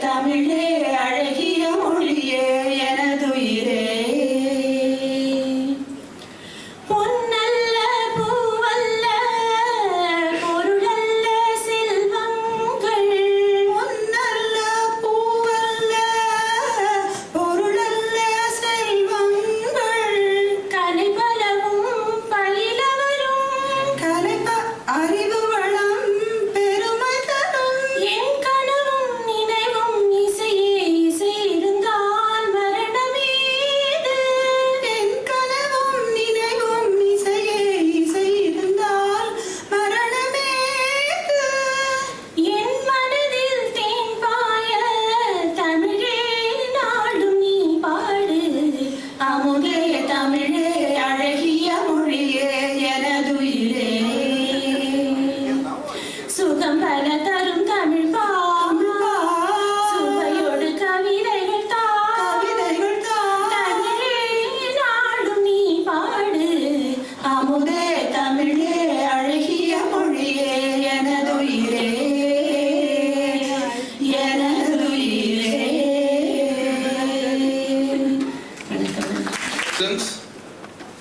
தமிழே அழகிய மொழியே எனதுயிரே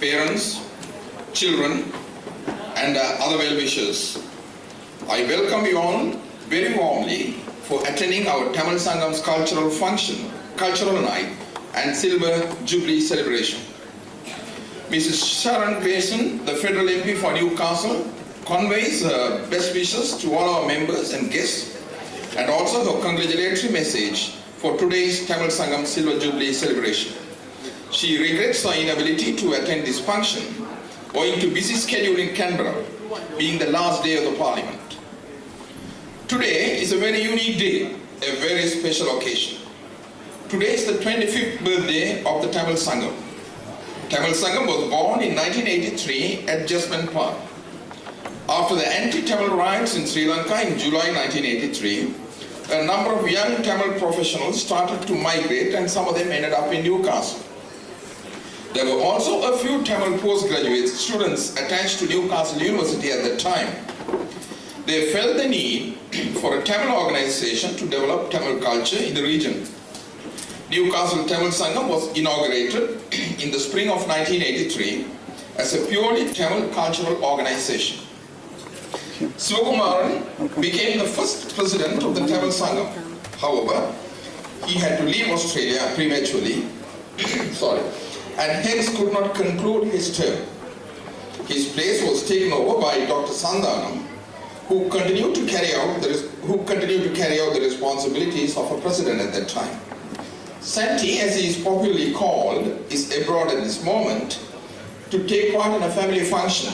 Parents, children, and other well-wishers. I welcome you all very warmly for attending our Tamil Sangam's cultural function, cultural night, and Silver Jublee celebration. Mrs. Sharon Grayson, the Federal MP for Newcastle, conveys her best wishes to all our members and guests, and also her congratulatory message for today's Tamil Sangam Silver Jublee celebration. She regrets her inability to attend this function owing to busy schedule in Canberra, being the last day of the Parliament. Today is a very unique day, a very special occasion. Today is the 25th birthday of the Tamil Sangam. Tamil Sangam was born in 1983 at Jasmine Park. After the anti-Tamil riots in Sri Lanka in July 1983, a number of young Tamil professionals started to migrate, and some of them ended up in Newcastle. There were also a few Tamil postgraduate students attached to Newcastle University at that time. They felt the need for a Tamil organization to develop Tamil culture in the region. Newcastle Tamil Sangam was inaugurated in the spring of 1983 as a purely Tamil cultural organization. Sivakumaran became the first president of the Tamil Sangam. However, he had to leave Australia prematurely. And hence could not conclude his term. His place was taken over by Dr. Sandhanam, who continued to carry out the responsibilities of a president at that time. Santi, as he is popularly called, is abroad at this moment to take part in a family function,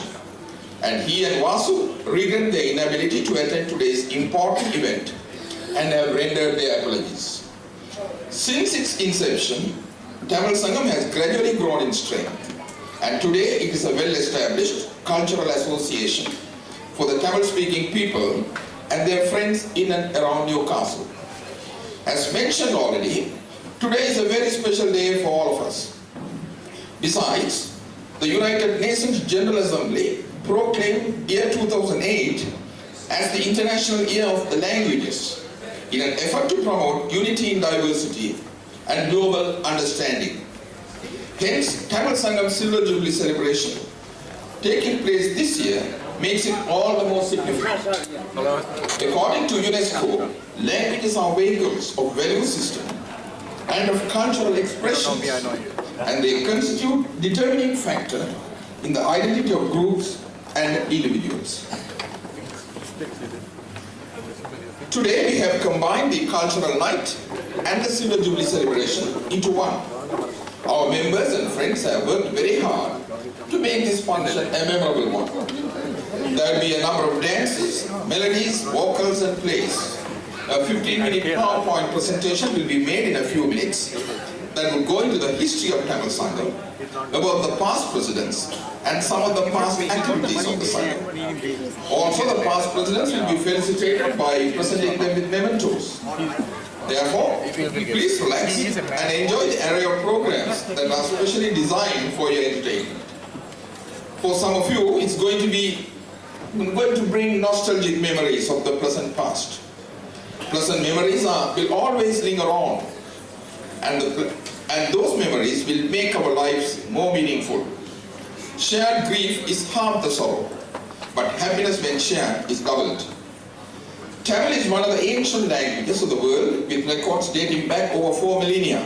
and he and Vasu regret their inability to attend today's important event and have rendered their apologies. Since its inception, Tamil Sangam has gradually grown in strength, and today it is a well-established cultural association for the Tamil-speaking people and their friends in and around Newcastle. As mentioned already, today is a very special day for all of us. Besides, the United Nations General Assembly proclaimed year 2008 as the International Year of the Languages in an effort to promote unity in diversity and global understanding. Hence, Tamil Sangam Silver Jublee celebration taking place this year makes it all the more significant. According to UNESCO, languages are vehicles of value system and of cultural expressions, and they constitute determining factor in the identity of groups and individuals. Today we have combined the cultural night and the Silver Jublee celebration into one. Our members and friends have worked very hard to make this function a memorable one. There will be a number of dances, melodies, vocals and plays. A 15-minute PowerPoint presentation will be made in a few minutes that will go into the history of Tamil Sangam, about the past presidents and some of the past activities of the Sangam. Also, the past presidents will be felicitated by presenting them with mementos. Therefore, please relax and enjoy the array of programs that are specially designed for your entertainment. For some of you, it's going to bring nostalgic memories of the present past. Pleasant memories will always linger on, and those memories will make our lives more meaningful. Shared grief is half the sorrow, but happiness when shared is doubled. Tamil is one of the ancient languages of the world with records dating back over 4 millennia.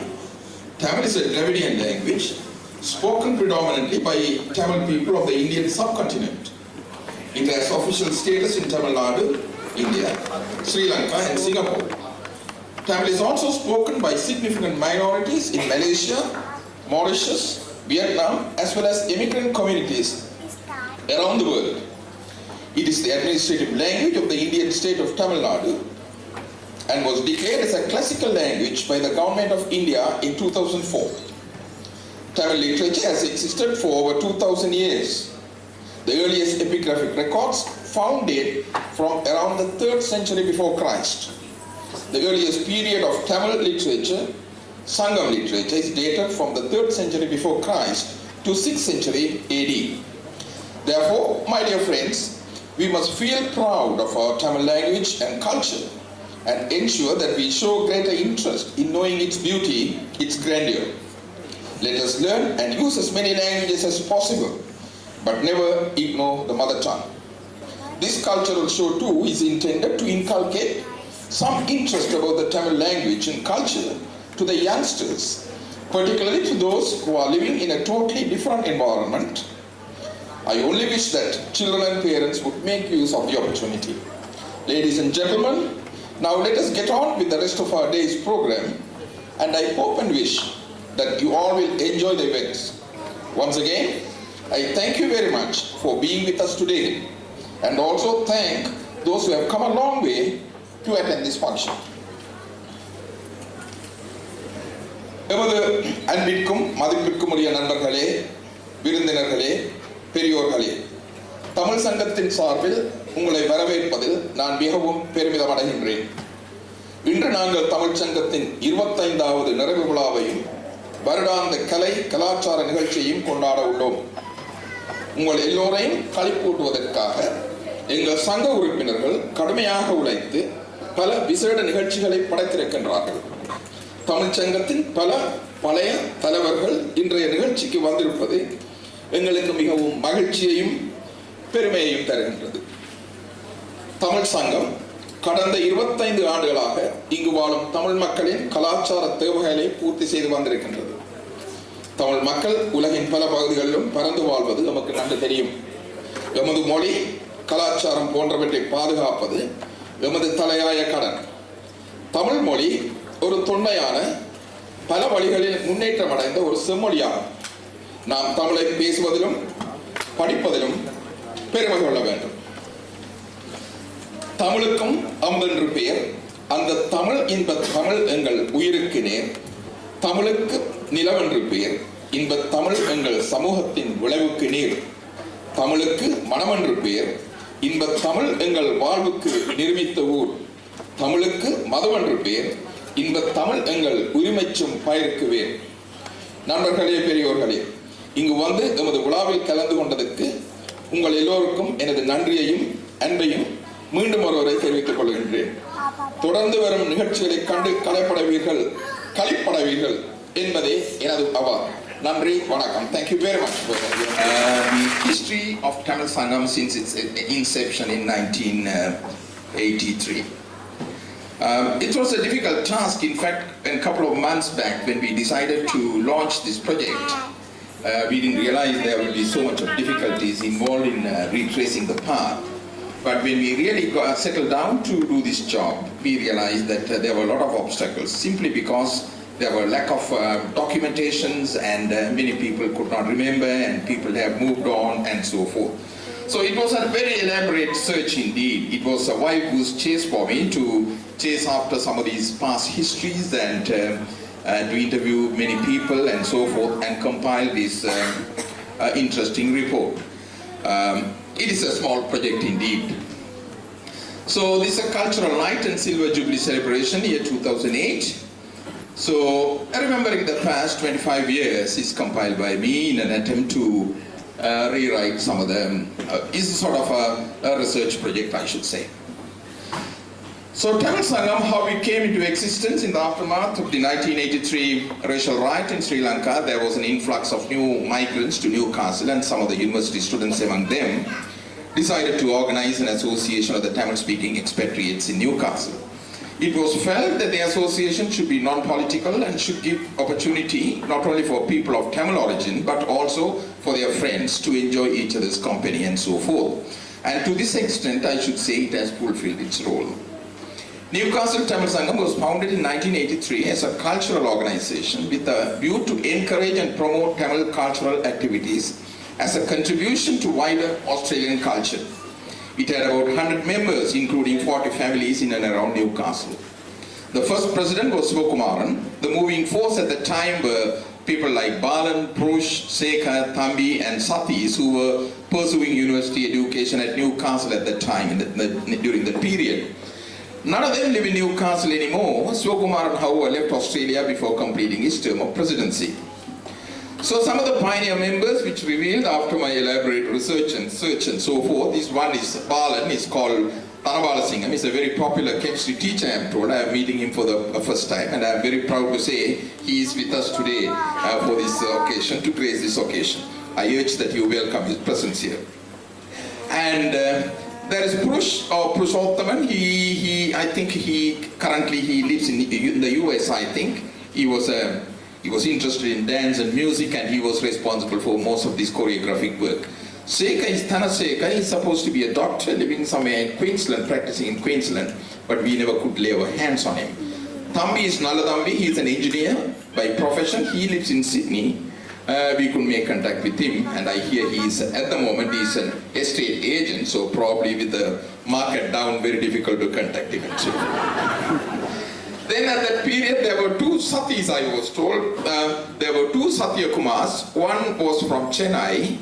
Tamil is a Dravidian language spoken predominantly by Tamil people of the Indian subcontinent. It has official status in Tamil Nadu, India, Sri Lanka and Singapore. Tamil is also spoken by significant minorities in Malaysia, Mauritius, Vietnam, as well as immigrant communities around the world. It is the administrative language of the Indian state of Tamil Nadu and was declared as a classical language by the government of India in 2004. Tamil literature has existed for over 2000 years. The earliest epigraphic records found date from around the 3rd century before Christ. The earliest period of Tamil literature, Sangam literature, is dated from the 3rd century before Christ to 6th century AD. Therefore, my dear friends, we must feel proud of our Tamil language and culture and ensure that we show greater interest in knowing its beauty, its grandeur. Let us learn and use as many languages as possible, but never ignore the mother tongue. This cultural show too is intended to inculcate some interest about the Tamil language and culture to the youngsters, particularly to those who are living in a totally different environment. I only wish that children and parents would make use of the opportunity. Ladies and gentlemen, now let us get on with the rest of our day's program, and I hope and wish that you all will enjoy the events. Once again, I thank you very much for being with us today, and also thank those who have come a long way to attend this function. எமது அன்பிற்கும் மதிப்பிற்கும் உரிய நண்பர்களே, விருந்தினர்களே, பெரியோர்களே, தமிழ் சங்கத்தின் சார்பில் உங்களை வரவேற்பதில் நான் மிகவும் பெருமிதம் அடைகின்றேன். இன்று நாங்கள் தமிழ் சங்கத்தின் 25வது நிறைவு விழாவையும் வருடாந்த கலை கலாச்சார நிகழ்ச்சியையும் கொண்டாட உள்ளோம். உங்கள் எல்லோரையும் களிப்பூட்டுவதற்காக எங்கள் சங்க உறுப்பினர்கள் கடுமையாக உழைத்து பல விசேட நிகழ்ச்சிகளை படைத்திருக்கின்றார்கள். தமிழ் சங்கத்தின் பல பழைய தலைவர்கள் இன்றைய நிகழ்ச்சிக்கு வந்திருப்பது எங்களுக்கு மிகவும் மகிழ்ச்சியையும் பெருமையையும் தருகின்றது. தமிழ் சங்கம் கடந்த 25 ஆண்டுகளாக இங்கு வாழும் தமிழ் மக்களின் கலாச்சார தேவைகளை பூர்த்தி செய்து வந்திருக்கின்றது. தமிழ் மக்கள் உலகின் பல பகுதிகளிலும் பறந்து வாழ்வது நமக்கு நன்கு தெரியும். எமது மொழி கலாச்சாரம் போன்றவற்றை பாதுகாப்பது எமது தலையாய கடன். தமிழ் மொழி ஒரு தொன்மையான பல வழிகளில் முன்னேற்றம் அடைந்த ஒரு செம்மொழியாகும். நாம் தமிழை பேசுவதிலும் படிப்பதிலும் பெருமை கொள்ள வேண்டும். தமிழுக்கும் அமுதென்று பெயர், அந்த தமிழ் இன்ப தமிழ் எங்கள் உயிருக்கு நேர். தமிழுக்கு நிலவென்று பெயர், இன்ப தமிழ் எங்கள் சமூகத்தின் விளைவுக்கு நீர். தமிழுக்கு மனமென்று பெயர், இன்ப தமிழ் எங்கள் வாழ்வுக்கு நிர்மித்த ஊர். தமிழுக்கு மதமென்று பெயர், இன்ப தமிழ் எங்கள் உரிமைச்சும் பயிருக்கு வேர். நண்பர்களே, பெரியோர்களே, இங்கு வந்து எமது விழாவில் கலந்து கொண்டதற்கு உங்கள் எல்லோருக்கும் எனது நன்றியையும் அன்பையும் மீண்டும் ஒருவரை தெரிவித்துக் கொள்கின்றேன். தொடர்ந்து வரும் நிகழ்ச்சிகளை கண்டு களிப்படவீர்கள் என்பதே எனது அவார். நன்றி, வணக்கம். Thank you very much for the history of Tamil Sangam since its inception in 1983. It was a difficult task. In fact, a couple of months back when we decided to launch this project, we didn't realize there would be so much of difficulties involved in retracing the path. But when we really got settled down to do this job, we realized that there were a lot of obstacles simply because there were lack of documentations and many people could not remember and people have moved on and so forth. So it was a very elaborate search indeed. It was a wild goose chase for me to chase after some of these past histories and to interview many people and so forth and compile this interesting report. It is a small project indeed. So this is a cultural night and Silver Jubille celebration year 2008. So remembering the past 25 years is compiled by me in an attempt to rewrite some of them. It's sort of a research project, I should say. So Tamil Sangam, how it came into existence in the aftermath of the 1983 racial riot in Sri Lanka. There was an influx of new migrants to Newcastle, and some of the university students among them decided to organize an association of the Tamil-speaking expatriates in Newcastle. It was felt that the association should be non-political and should give opportunity not only for people of Tamil origin but also for their friends to enjoy each other's company and so forth. And to this extent, I should say it has fulfilled its role. Newcastle Tamil Sangam was founded in 1983 as a cultural organization with a view to encourage and promote Tamil cultural activities as a contribution to wider Australian culture. It had about 100 members, including 40 families in and around Newcastle. The first president was Sivakumaran. The moving force at the time were people like Balan, Prush, Sekha, Thambi and Satis, who were pursuing university education at Newcastle at that time during that period. None of them live in Newcastle anymore. Sivakumaran, however, left Australia before completing his term of presidency. So some of the pioneer members which revealed after my elaborate research and search and so forth, this one is Balan, is called Thanavalasingham. He's a very popular chemistry teacher, I am told. I am meeting him for the first time, and I am very proud to say he is with us today for this occasion, to grace this occasion. I urge that you welcome his presence here. And there is Prush or Prushottaman. I think currently he lives in the US, I think. He was interested in dance and music, and he was responsible for most of this choreographic work. Sekha is Thanaseka. He's supposed to be a doctor living somewhere in Queensland, practicing in Queensland, but we never could lay our hands on him. Thambi is Nalathambi. He's an engineer by profession. He lives in Sydney. We could make contact with him, and I hear at the moment he's an estate agent, so probably with the market down, very difficult to contact him. Then at that period there were two Satis, I was told. There were two Satya Kumars. One was from Chennai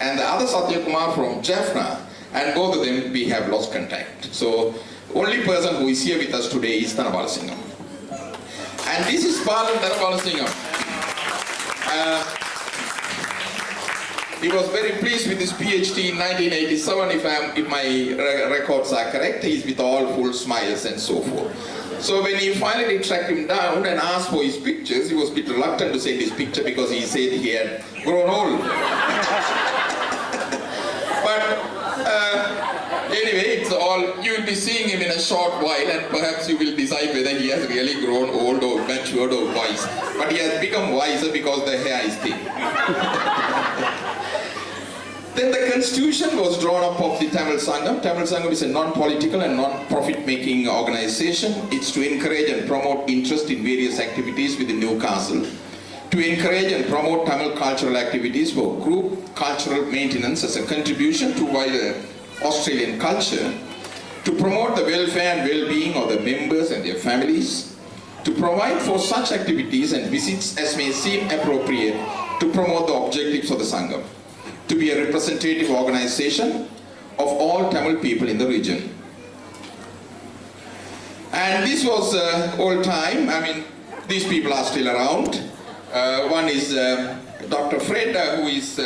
and the other Satya Kumar from Jaffna, and both of them we have lost contact. So only person who is here with us today is Thanavalasingham. And this is Balan Thanavalasingham. He was very pleased with his PhD in 1987, if my records are correct. He's with all full smiles and so forth. So when he finally tracked him down and asked for his pictures, he was a bit reluctant to send his picture because he said he had grown old. But anyway, it's all, you will be seeing him in a short while, and perhaps you will decide whether he has really grown old or matured or wise. But he has become wiser because the hair is thick. Then the constitution was drawn up of the Tamil Sangam. Tamil Sangam is a non-political and non-profit making organization. It's to encourage and promote interest in various activities within Newcastle, to encourage and promote Tamil cultural activities for group cultural maintenance as a contribution to wider Australian culture, to promote the welfare and well-being of the members and their families, to provide for such activities and visits as may seem appropriate to promote the objectives of the Sangam, to be a representative organization of all Tamil people in the region. And this was old time. I mean, these people are still around. One is Dr. Fred, who is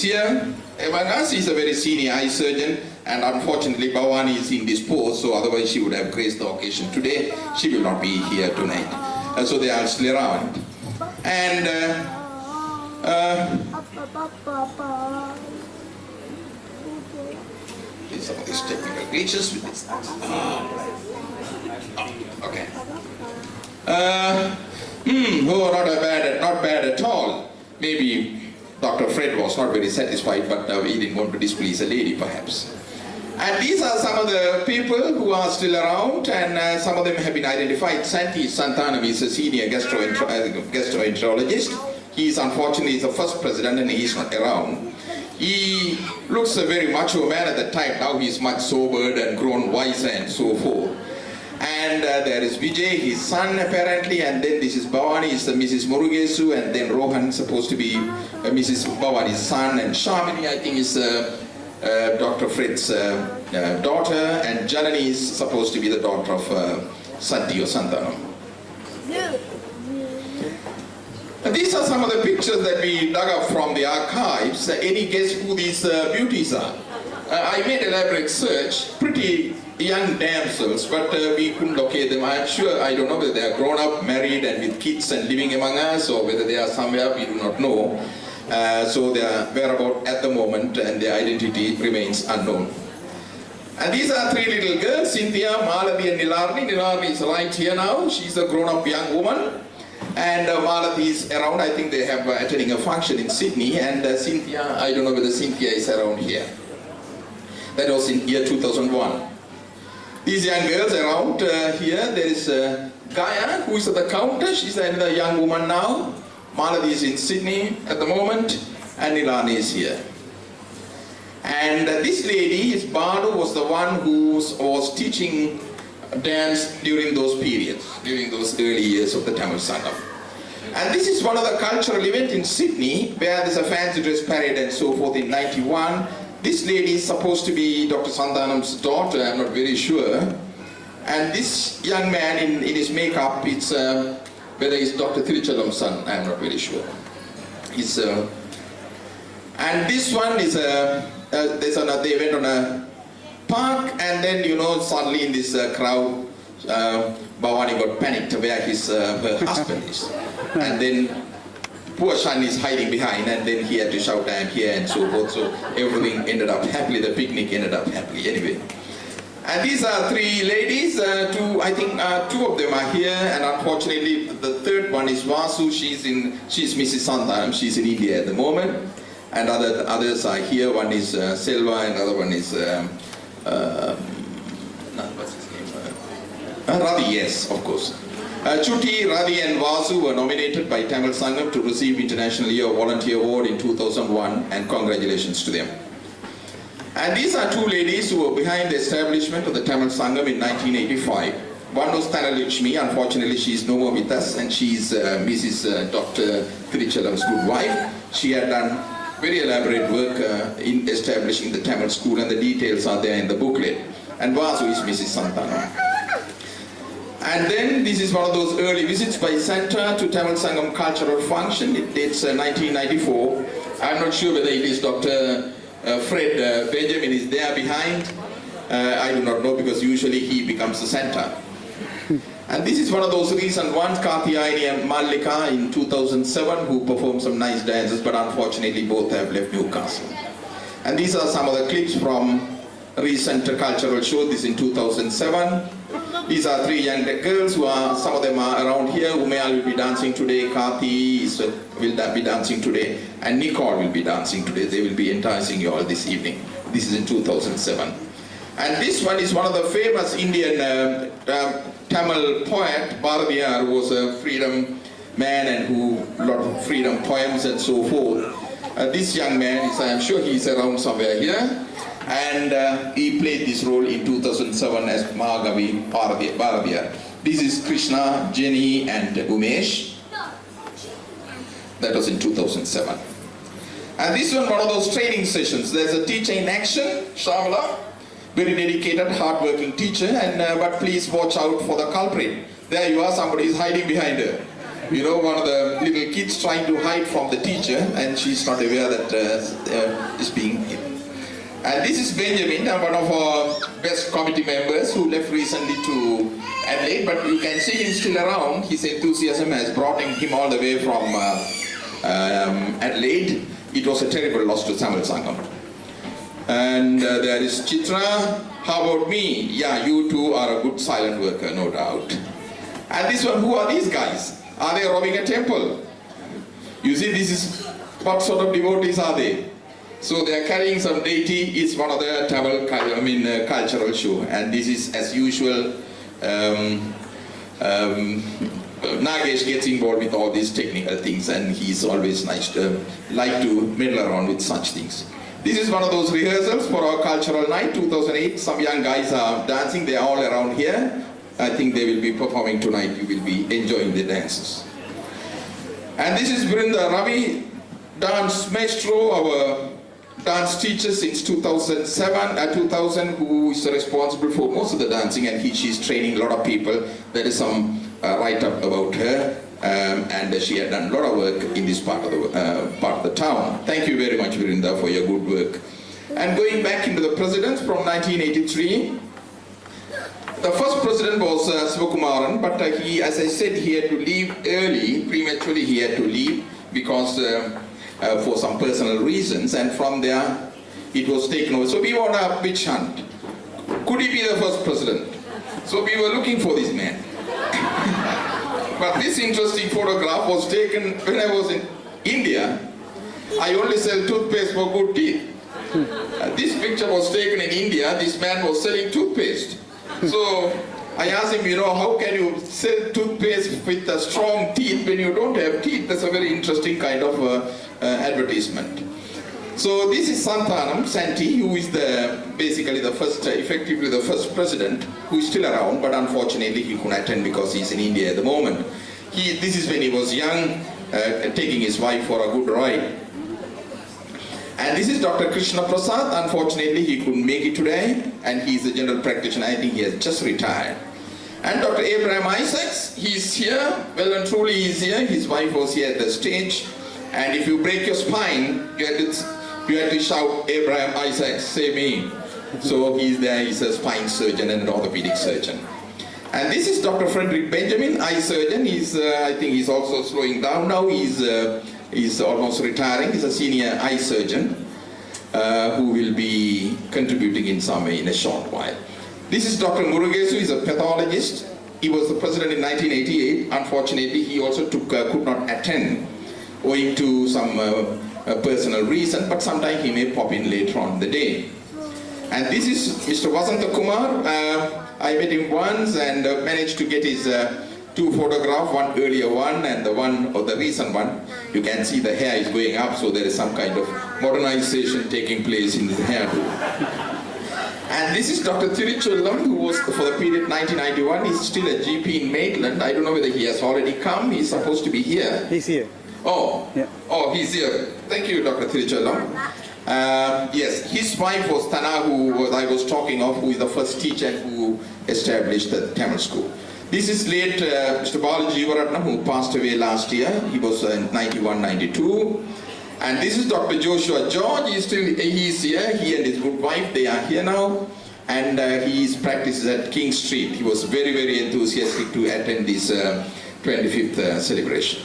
here among us. He's a very senior eye surgeon, and unfortunately Bhavani is indisposed, so otherwise she would have graced the occasion today. She will not be here tonight. So they are still around. And some of these technical glitches with this. Okay. Not bad at all. Maybe Dr. Fred was not very satisfied, but he didn't want to displease a lady, perhaps. And these are some of the people who are still around, and some of them have been identified. Santi Santhanam is a senior gastroenterologist. He is unfortunately the first president, and he is not around. He looks a very macho man at the time. Now he is much sobered and grown wiser and so forth. And there is Vijay, his son apparently, and then this is Bhavani, is Mrs. Murugesu, and then Rohan supposed to be Mrs. Bhavani's son, and Shamini I think is Dr. Fred's daughter, and Janani is supposed to be the daughter of Santi or Santhanam. These are some of the pictures that we dug up from the archives. Any guess who these beauties are? I made elaborate search. Pretty young damsels, but we couldn't locate them. I'm sure, I don't know whether they are grown up, married and with kids and living among us, or whether they are somewhere, we do not know. So their whereabouts at the moment and their identity remains unknown. And these are three little girls, Cynthia, Malathi and Nilarni. Nilarni is right here now. She's a grown-up young woman. And Malathi is around. I think they have attending a function in Sydney. And Cynthia, I don't know whether Cynthia is around here. That was in year 2001. These young girls around here. There is Gaia, who is at the counter. She's another young woman now. Malathi is in Sydney at the moment. And Nilarni is here. And this lady, his Badu, was the one who was teaching dance during those periods, during those early years of the Tamil Sangam. And this is one of the cultural events in Sydney, where there's a fancy dress parade and so forth in 91. This lady is supposed to be Dr. Santhanam's daughter, I'm not very sure. And this young man in his makeup, it's whether it's Dr. Thiruchalam's son, I'm not very sure. It's, and this one is they went on a park, and then suddenly in this crowd, Bhavani got panicked where her husband is, and then poor Shan is hiding behind, and then he had to shout, "I am here," and so forth. So everything ended up happily. The picnic ended up happily anyway. And these are three ladies. I think two of them are here, and unfortunately the third one is Vasu. She's Mrs. Santhanam. She's in India at the moment. And others are here. One is Selva, and another one is what's his name? Ravi, yes, of course. Chuti, Ravi and Vasu were nominated by Tamil Sangam to receive International Year Volunteer Award in 2001, and congratulations to them. And these are two ladies who were behind the establishment of the Tamil Sangam in 1985. One was Thanalakshmi. Unfortunately, she is no more with us, and she's Mrs. Dr. Thiruchalam's good wife. She had done very elaborate work in establishing the Tamil school, and the details are there in the booklet. And Vasu is Mrs. Santhanam. And then this is one of those early visits by Santa to Tamil Sangam cultural function. It dates 1994. I'm not sure whether it is Dr. Fred Benjamin is there behind. I do not know, because usually he becomes the Santa. And this is one of those recent ones, Kathiyayani and Mallika in 2007, who performed some nice dances, but unfortunately both have left Newcastle. And these are some of the clips from recent cultural show. This in 2007. These are three young girls who are, some of them are around here. Umayal will be dancing today, Kathy will be dancing today, and Nicole will be dancing today. They will be enticing you all this evening. This is in 2007. And this one is one of the famous Indian Tamil poet. Bharatiyar was a freedom man and who a lot of freedom poems and so forth. This young man, I am sure he is around somewhere here, and he played this role in 2007 as Mahagavi Bharatiyar. This is Krishna, Jenny and Umesh. That was in 2007. And this one of those training sessions. There's a teacher in action, Shamala. Very dedicated, hard-working teacher, and but please watch out for the culprit. There you are, somebody is hiding behind her. One of the little kids trying to hide from the teacher, and she's not aware that is being hit. And this is Benjamin, one of our best committee members who left recently to Adelaide, but you can see him still around. His enthusiasm has brought him all the way from Adelaide. It was a terrible loss to Tamil Sangam. And there is Chitra. How about me? Yeah, you too are a good silent worker, no doubt. And this one, who are these guys? Are they robbing a temple? You see, this is what sort of devotees are they? So they are carrying some deity. It's one of the Tamil, cultural show. And this is, as usual, Nagesh gets involved with all these technical things, and he's always like to meddle around with such things. This is one of those rehearsals for our cultural night, 2008. Some young guys are dancing. They are all around here. I think they will be performing tonight. You will be enjoying the dances. And this is Vrinda Ravi, dance maestro, our dance teacher since 2000, who is responsible for most of the dancing, and she's training a lot of people. There is some write-up about her. And she had done a lot of work in this part of the town. Thank you very much, Virinda, for your good work. And going back into the presidents from 1983, The first president was Sivakumaran, but he, as I said, he had to leave early, prematurely he had to leave because for some personal reasons, and from there it was taken over. So we were on a witch hunt. Could he be the first president? So we were looking for this man. But this interesting photograph was taken when I was in India. I only sell toothpaste for good teeth. This picture was taken in India. This man was selling toothpaste. So I asked him, how can you sell toothpaste with a strong teeth when you don't have teeth? That's a very interesting kind of advertisement. So this is Santhanam Santi, who is basically the first, effectively the first president, who is still around, but unfortunately he couldn't attend because he's in India at the moment. This is when he was young, taking his wife for a good ride. And this is Dr. Krishna Prasad. Unfortunately, he couldn't make it today, and he's a general practitioner. I think he has just retired. And Dr. Abraham Isaacs, he's here. Well and truly he's here. His wife was here at the stage. And if you break your spine, you had to shout, Abraham Isaacs, say me. So he's there. He's a spine surgeon and an orthopedic surgeon. And this is Dr. Frederick Benjamin, eye surgeon. I think he's also slowing down now. He's almost retiring. He's a senior eye surgeon who will be contributing in some way in a short while. This is Dr. Murugesu. He's a pathologist. He was the president in 1988. Unfortunately, he also could not attend owing to some personal reason, but sometime he may pop in later on in the day. And this is Mr. Vasanta Kumar. I met him once and managed to get his two photographs, one earlier one and the recent one. You can see the hair is going up, so there is some kind of modernization taking place in the hairdo. And this is Dr. Thiruchellam, who was for the period 1991. He's still a GP in Maitland. I don't know whether he has already come. He's supposed to be here. He's here. Oh, yeah. Oh, he's here. Thank you, Dr. Thiruchellam. Yes, his wife was Tana, who I was talking of, who is the first teacher who established the Tamil school. This is late Mr. Balaji Jivaratnam, who passed away last year. He was in 91, 92. And this is Dr. Joshua George. He's here. He and his good wife, they are here now. And he practices at King Street. He was very, very enthusiastic to attend this 25th celebration.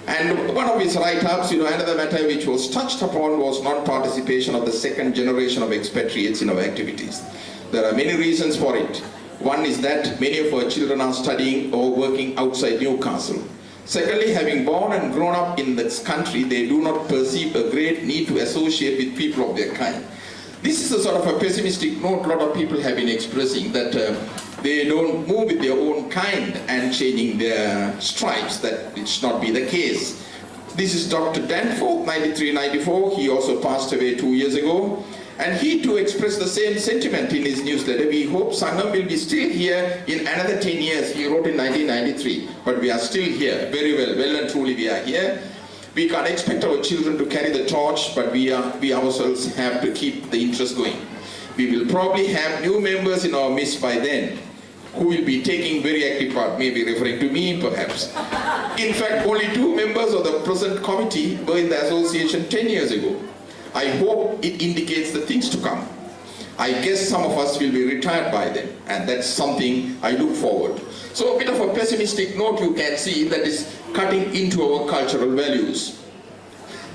And one of his write-ups, another matter which was touched upon was non-participation of the second generation of expatriates in our activities. There are many reasons for it. One is that many of our children are studying or working outside Newcastle. Secondly, having born and grown up in this country, they do not perceive a great need to associate with people of their kind. This is a sort of a pessimistic note a lot of people have been expressing, that they don't move with their own kind and changing their stripes. That it should not be the case. This is Dr. Danforth, 93-94. He also passed away 2 years ago. And he too expressed the same sentiment in his newsletter. We hope Sangam will be still here in another 10 years. He wrote in 1993. But we are still here. Very well and truly we are here. We can't expect our children to carry the torch, but we ourselves have to keep the interest going. We will probably have new members in our midst by then, who will be taking very active part, maybe referring to me perhaps. In fact, only 2 members of the present committee were in the association 10 years ago. I hope it indicates the things to come. I guess some of us will be retired by then, and that's something I look forward. So a bit of a pessimistic note you can see that is cutting into our cultural values.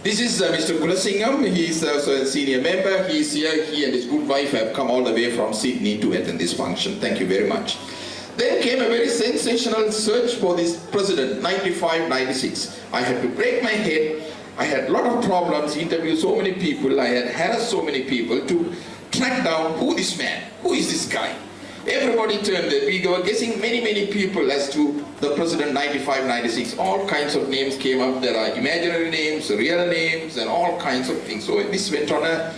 This is Mr. Gulasingham. He is also a senior member. He is here. He and his good wife have come all the way from Sydney to attend this function. Thank you very much. Then came a very sensational search for this president, 95-96. I had to break my head. I had a lot of problems, interviewed so many people. I had harassed so many people to track down who this man, who is this guy. Everybody turned it. We were guessing many people as to the president 95-96. All kinds of names came up. There are imaginary names, real names, and all kinds of things. So this went on a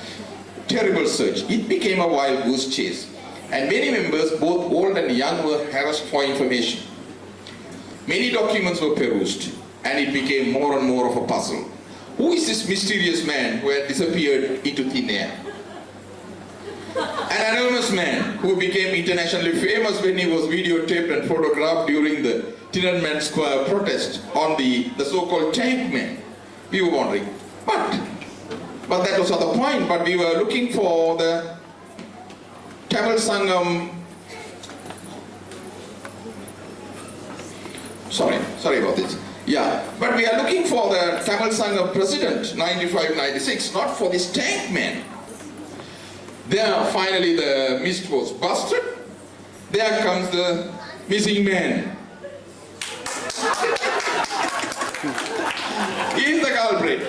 terrible search. It became a wild goose chase. And many members, both old and young, were harassed for information. Many documents were perused, and it became more and more of a puzzle. Who is this mysterious man who had disappeared into thin air? An anonymous man who became internationally famous when he was videotaped and photographed during the Tiananmen Square protest on the so-called tank man. We were wondering, but that was not the point. But we were looking for the Tamil Sangam Sorry about this. Yeah, but we are looking for the Tamil Sangam president, 95-96, not for this tank man. There, finally, the mist was busted. There comes the missing man. He is the culprit.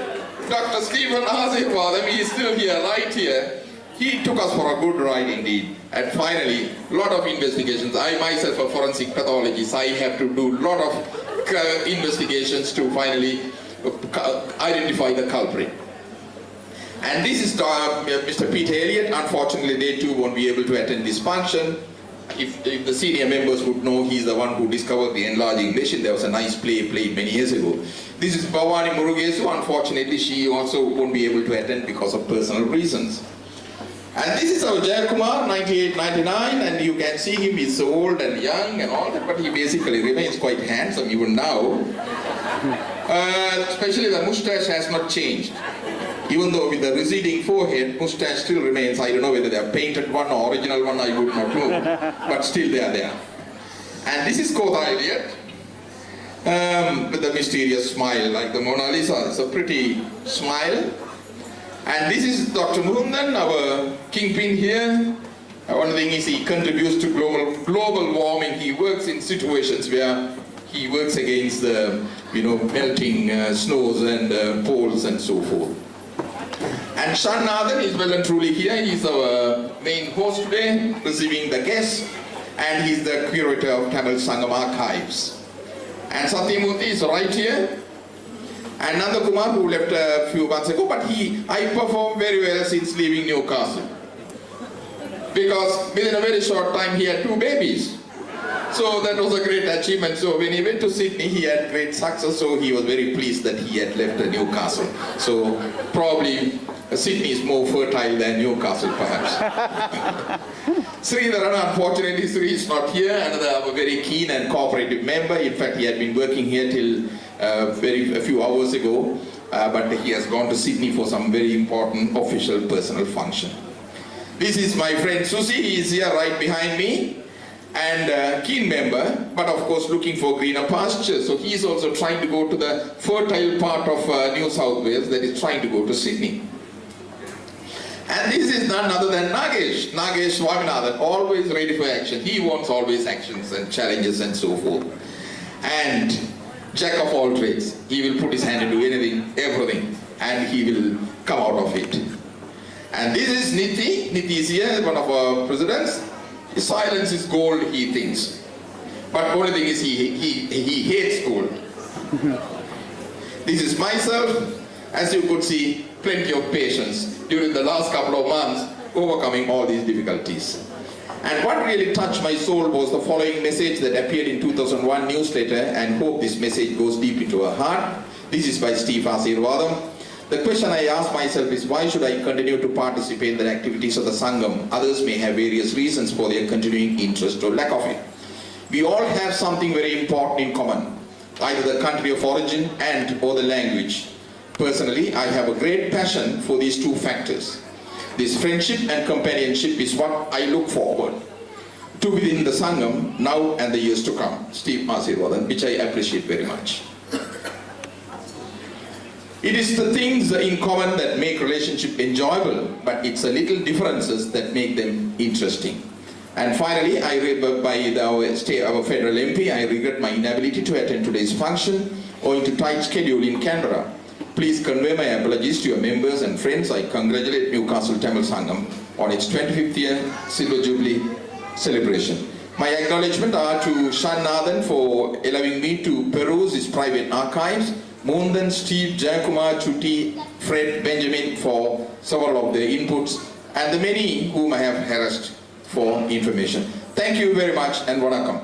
Dr. Stephen Asirvadam, he is still here, right here. He took us for a good ride indeed. And finally, a lot of investigations. I myself, a forensic pathologist, I have to do a lot of investigations to finally identify the culprit. And this is Mr. Peter Elliott. Unfortunately, they too won't be able to attend this function. If the senior members would know, he's the one who discovered the enlarging machine. There was a nice play played many years ago. This is Bhavani Murugesu. Unfortunately, she also won't be able to attend because of personal reasons. And this is our Jayakumar, 98-99, and you can see him, he's so old and young and all that, but he basically remains quite handsome even now. Especially the moustache has not changed. Even though with the receding forehead, moustache still remains. I don't know whether they are painted one or original one, I would not know. But still they are there. And this is Kotha Elliott, with the mysterious smile like the Mona Lisa. It's a pretty smile. And this is Dr. Mukundan, our kingpin here. One thing is he contributes to global warming. He works in situations where he works against the melting snows and poles and so forth. And Shanathan is well and truly here. He's our main host today, receiving the guests. And he's the curator of Tamil Sangam archives. And Satyamurthy is right here. And Nanda Kumar, who left a few months ago, but I performed very well since leaving Newcastle. Because within a very short time he had 2 babies. So that was a great achievement. So when he went to Sydney, he had great success. So he was very pleased that he had left Newcastle. So probably Sydney is more fertile than Newcastle, perhaps. Sridharan, unfortunately, Sri is not here. Another very keen and cooperative member. In fact, he had been working here till a few hours ago, but he has gone to Sydney for some very important official personal function. This is my friend Susi. He is here right behind me, and keen member, but of course looking for greener pastures. So he is also trying to go to the fertile part of New South Wales, that is trying to go to Sydney. And this is none other than Nagesh Swaminathan, always ready for action. He wants always actions and challenges and so forth. And jack of all trades. He will put his hand into anything, everything, and he will come out of it. And this is Niti. Niti is here, one of our presidents. His silence is gold, he thinks. But only thing is he hates gold. This is myself. As you could see, plenty of patience during the last couple of months, overcoming all these difficulties. And what really touched my soul was the following message that appeared in 2001 newsletter, and hope this message goes deep into our heart. This is by Steve Asirvadam. The question I ask myself is, why should I continue to participate in the activities of the Sangam? Others may have various reasons for their continuing interest or lack of it. We all have something very important in common, either the country of origin or the language. Personally, I have a great passion for these 2 factors. This friendship and companionship is what I look forward to within the Sangam now and the years to come. Steve Asirvadam, which I appreciate very much. It is the things in common that make relationship enjoyable, but it's the little differences that make them interesting. And finally, by our federal MP, I regret my inability to attend today's function owing to tight schedule in Canberra. Please convey my apologies to your members and friends. I congratulate Newcastle Tamil Sangam on its 25th year Silver Jubille celebration. My acknowledgements are to Shanathan for allowing me to peruse his private archives, Mundan, Steve, Jayakumar, Chuti, Fred, Benjamin for several of their inputs, and the many whom I have harassed for information. Thank you very much, and Vanakkam.